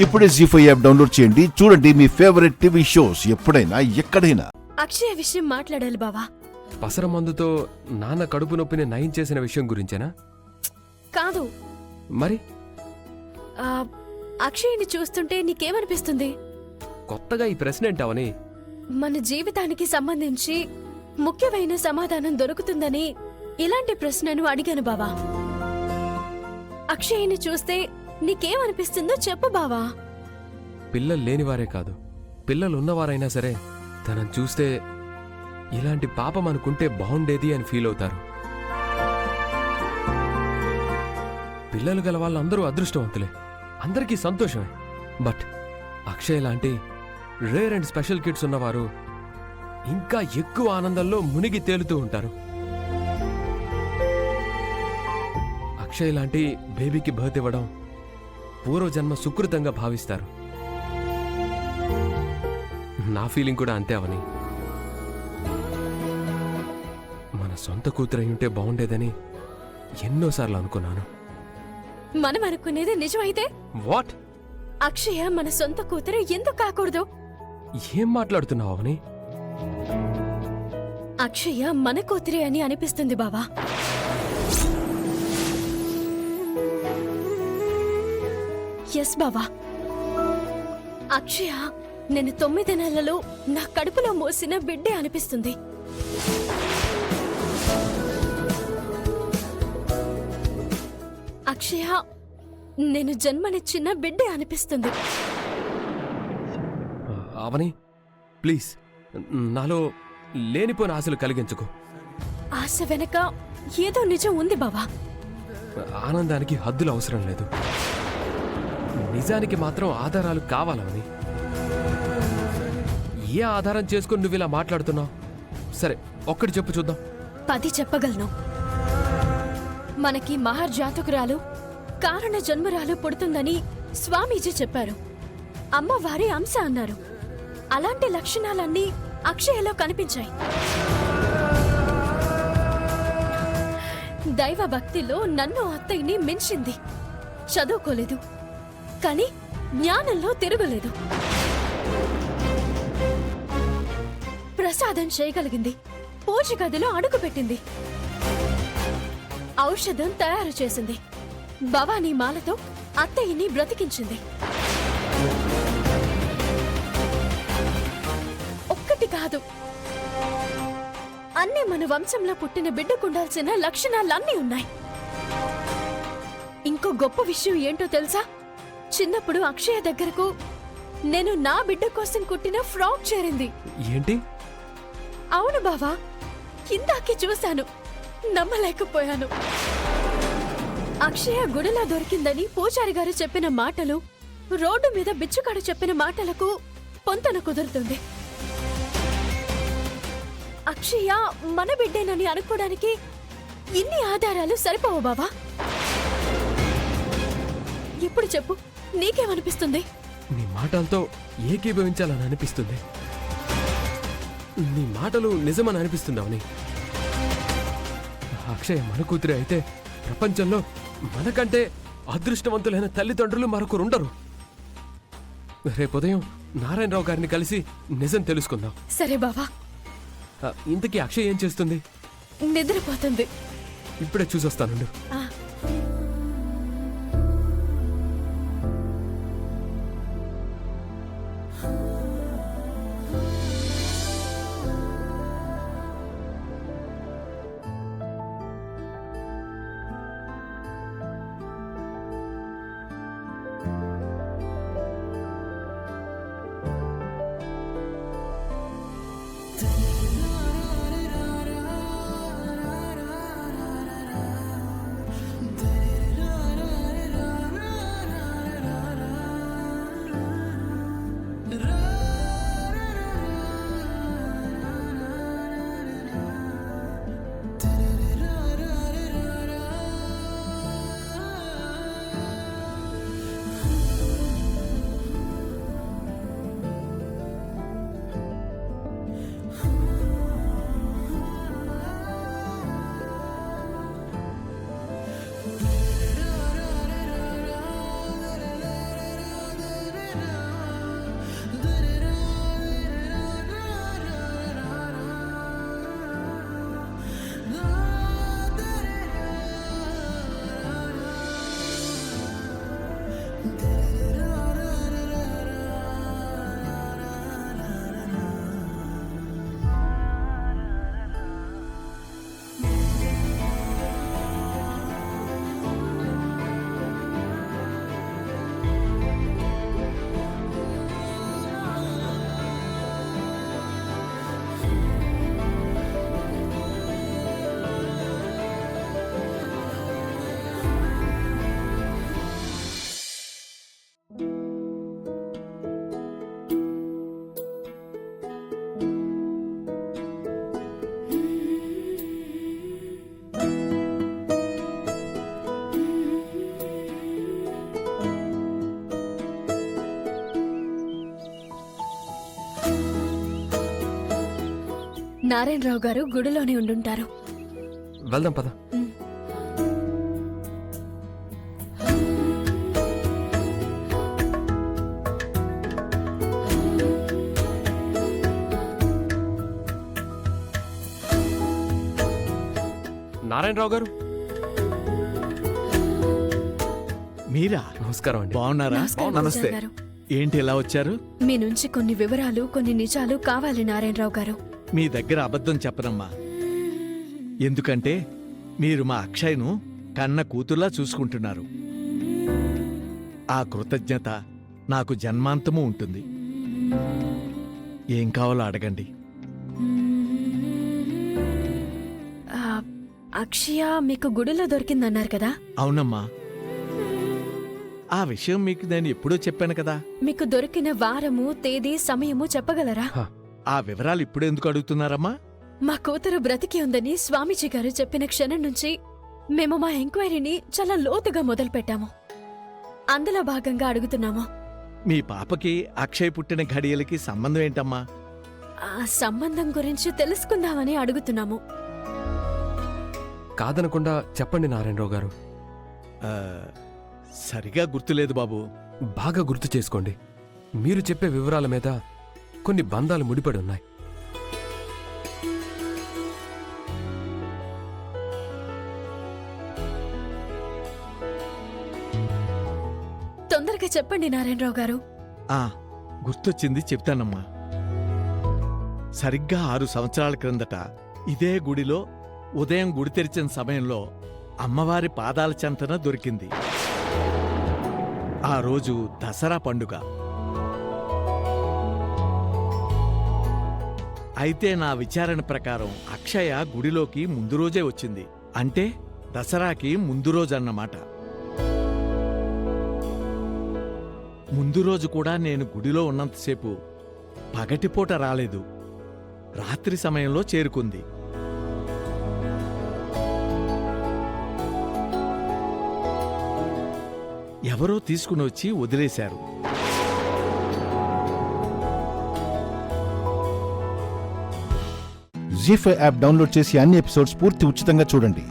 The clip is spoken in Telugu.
ఇప్పుడే జీ5 యాప్ డౌన్లోడ్ చేయండి. చూడండి మీ ఫేవరెట్ టీవీ షోస్ ఎప్పుడైనా ఎక్కడైనా. అక్షయ విషయం మాట్లాడాలి బావా. పసర మందుతో నాన్న కడుపు నొప్పిని నయం చేసిన విషయం గురించేనా? కాదు. మరి అక్షయ్ని చూస్తుంటే నీకేమనిపిస్తుంది? కొత్తగా ఈ ప్రశ్న ఏంటావని? మన జీవితానికి సంబంధించి ముఖ్యమైన సమాధానం దొరుకుతుందని ఇలాంటి ప్రశ్నను అడిగాను బావా. అక్షయ్ని చూస్తే నీకేమనిపిస్తుందో చెప్పు బావా. పిల్లలు లేనివారే కాదు, పిల్లలున్నవారైనా సరే తనని చూస్తే ఇలాంటి పాపం అనుకుంటే బాగుండేది అని ఫీల్ అవుతారు. పిల్లలు గల వాళ్ళందరూ అదృష్టవంతులే, అందరికీ సంతోషమే. బట్ అక్షయ్ లాంటి రేర్ అండ్ స్పెషల్ కిడ్స్ ఉన్నవారు ఇంకా ఎక్కువ ఆనందంలో మునిగి తేలుతూ ఉంటారు. అక్షయ్ లాంటి బేబీకి బర్త్ ఇవ్వడం పూర్వజన్మ సుకృతంగా భావిస్తారు. నా ఫీలింగ్ కూడా అంతే అవని. మన సొంత కూతురై ఉంటే బాగుండేదని ఎన్నోసార్లు అనుకున్నాను. మనం అనుకునేది నిజమైతే వాట్? అక్షయ మన సొంత కూతురు ఎందుకు కాకూడదు? ఏం మాట్లాడుతున్నావు అవని? అక్షయ మన కూతురే అని అనిపిస్తుంది బావా. ఎస్ బావా, అక్షయ నేను 9 నెలలు నా కడుపులో మోసిన బిడ్డే అనిపిస్తుంది. అక్షయ నేను జన్మనిచ్చిన బిడ్డే అనిపిస్తుంది. అవని ప్లీజ్, నాలో లేనిపోయిన ఆశలు కలిగించుకో. ఆశ వెనక ఏదో నిజం ఉంది బావా. ఆనందానికి హద్దులు అవసరం లేదు, నిజానికి మాత్రం ఆధారాలు కావాలని. ఏ ఆధారం చేసుకుని నువ్వు ఇలా మాట్లాడుతున్నావు? సరే, ఒక్కటి చెప్పు చూద్దాం. 10 చెప్పగలను. మనకి మహర్జాతకురాలు కారణ జన్మరాలు పుడుతుందని స్వామీజీ చెప్పారు. అమ్మవారి అంశ అన్నారు. అలాంటి లక్షణాలన్నీ అక్షయలో కనిపించాయి. దైవ భక్తిలో నన్ను అత్తయ్యని మించింది. చదువుకోలేదు, కానీ జ్ఞానంలో తిరగలేదు. ప్రసాదం చేయగలిగింది, పూజ గదిలో అడుగుపెట్టింది, ఔషధం తయారు చేసింది, భవానీ మాలతో అత్తయ్యని బ్రతికించింది. ఒక్కటి కాదు, అన్నీ మన వంశంలో పుట్టిన బిడ్డకుండాల్సిన లక్షణాలన్నీ ఉన్నాయి. ఇంకో గొప్ప విషయం ఏంటో తెలుసా? చిన్నప్పుడు అక్షయ దగ్గరకు నేను నా బిడ్డ కోసం కుట్టిన ఫ్రాక్ చేరింది. ఏంటి? అవును బావా, ఇందాకే చూశాను, నమ్మలేకపోయాను. అక్షయ గుడిలో దొరికిందని పూజారి గారు చెప్పిన మాటలు, రోడ్డు మీద బిచ్చుకాడు చెప్పిన మాటలకు పొంతన కుదురుతుంది. అక్షయ మన బిడ్డేనని అనుకోవడానికి ఇన్ని ఆధారాలు సరిపోవు బావా. ఇప్పుడు చెప్పు, నీకేమనిపిస్తుంది? నీ మాటలతో ఏకీభవించాలని అనిపిస్తుంది. నీ మాటలు నిజమని అనిపిస్తుందావని. అక్షయ్ మన కూతురే అయితే ప్రపంచంలో మనకంటే అదృష్టవంతులైన తల్లిదండ్రులు మరొకరుండరు. రేపు ఉదయం నారాయణరావు గారిని కలిసి నిజం తెలుసుకుందాం. సరే బావా. ఇంతకీ అక్షయ్ ఏం చేస్తుంది? నిద్రపోతుంది. ఇప్పుడే చూసొస్తానుండు. నారాయణరావు గారు గుడిలోనే ఉండుంటారు. వెళ్దాం పద. నారాయణరావు గారు మీరా? నమస్కారం అండి. బాగున్నారా? నమస్కారం నమస్తే. పూజారి గారు. ఏంటి ఎలా వచ్చారు? మీ నుంచి కొన్ని వివరాలు, కొన్ని నిజాలు కావాలి నారాయణరావు గారు. మీ దగ్గర అబద్ధం చెప్పనమ్మా. ఎందుకంటే మీరు మా అక్షయ్ను కన్న కూతుర్లా చూసుకుంటున్నారు. ఆ కృతజ్ఞత నాకు జన్మాంతము ఉంటుంది. ఏం కావాలో అడగండి. ఆ, అక్షయ మీకు గుడిలో దొరికిందన్నారు కదా. అవునమ్మా, ఆ విషయం మీకు నేను ఎప్పుడో చెప్పాను కదా. మీకు దొరికిన వారము, తేదీ, సమయము చెప్పగలరా? ఆ వివరాలు ఇప్పుడు ఎందుకు అడుగుతున్నారమ్మా? మా కూతురు బ్రతికి ఉందని స్వామీజీ గారు చెప్పిన క్షణం నుంచి మేము మా ఎంక్వైరీని చాలా లోతుగా మొదలుపెట్టాము. అందులో భాగంగా అడుగుతున్నాము. మీ పాపకి అక్షయ్ పుట్టిన ఘడియలకి సంబంధం ఏంటమ్మా? ఆ సంబంధం గురించి తెలుసుకుందామని అడుగుతున్నాము. కాదనకుండా చెప్పండి నారాయణరావు గారు. ఆ, సరిగా గుర్తులేదు బాబు. బాగా గుర్తు చేసుకోండి. మీరు చెప్పే వివరాల మీద కొన్ని బంధాలు ముడిపడి ఉన్నాయి. తొందరగా చెప్పండి నారాయణరావు గారు. ఆ గుర్తొచ్చింది, చెప్తానమ్మా. సరిగ్గా 6 సంవత్సరాల క్రిందట ఇదే గుడిలో ఉదయం గుడి తెరిచిన సమయంలో అమ్మవారి పాదాల చెంతన దొరికింది. ఆ రోజు దసరా పండుగ. అయితే నా విచారణ ప్రకారం అక్షయ గుడిలోకి ముందు రోజే వచ్చింది. అంటే దసరాకి ముందు రోజన్నమాట. ముందు రోజు కూడా నేను గుడిలో ఉన్నంతసేపు పగటిపూట రాలేదు. రాత్రి సమయంలో చేరుకుంది. ఎవరో తీసుకుని వచ్చి వదిలేశారు. జీ5 యాప్ డౌన్లోడ్ చేసి అన్ని ఎపిసోడ్స్ పూర్తి ఉచితంగా చూడండి.